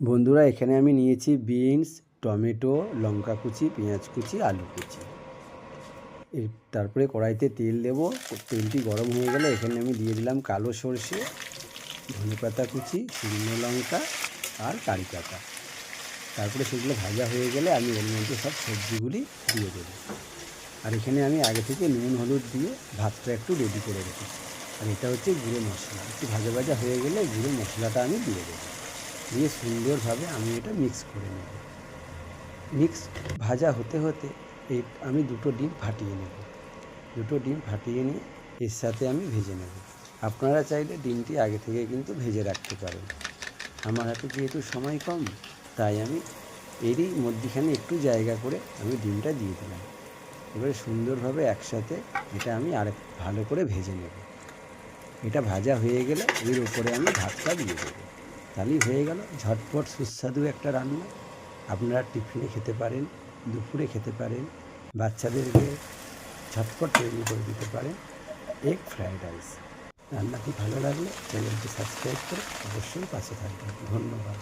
বন্ধুরা, এখানে আমি নিয়েছি বিনস, টমেটো, লঙ্কা কুচি, পেঁয়াজ কুচি, আলু কুচি। তারপরে কড়াইতে তেল দেবো। তেলটি গরম হয়ে গেলে এখানে আমি দিয়ে দিলাম কালো সরষে, ধনেপাতা কুচি, শুকনো লঙ্কা আর কারি পাতা। তারপরে সেগুলো ভাজা হয়ে গেলে আমি এর মধ্যে সব সবজিগুলি দিয়ে দেবো। আর এখানে আমি আগে থেকে নুন হলুদ দিয়ে ভাতটা একটু রেডি করে রেখেছি। আর এটা হচ্ছে গুঁড়ো মশলা। একটু ভাজা ভাজা হয়ে গেলে গুঁড়ো মশলাটা আমি দিয়ে দেবো। দিয়ে সুন্দরভাবে আমি এটা মিক্স করে নেব। মিক্স ভাজা হতে হতে আমি দুটো ডিম ফাটিয়ে নেব। দুটো ডিম ফাটিয়ে নিয়ে এর সাথে আমি ভেজে নেব। আপনারা চাইলে ডিমটি আগে থেকে কিন্তু ভেজে রাখতে পারেন। আমার হাতে যেহেতু সময় কম, তাই আমি এরই মধ্যিখানে একটু জায়গা করে আমি ডিমটা দিয়ে দিলাম। এবারে সুন্দরভাবে একসাথে এটা আমি ভালো করে ভেজে নেব। এটা ভাজা হয়ে গেলে এর উপরে আমি ভাতটা দিয়ে দেবো। তাহলেই হয়ে গেল ঝটপট সুস্বাদু একটা রান্না। আপনারা টিফিনে খেতে পারেন, দুপুরে খেতে পারেন, বাচ্চাদেরকে ঝটপট তৈরি করে দিতে পারেন এগ ফ্রায়েড রাইস। রান্নাটি ভালো লাগলে চ্যানেলটি সাবস্ক্রাইব করে অবশ্যই পাশে থাকবেন। ধন্যবাদ।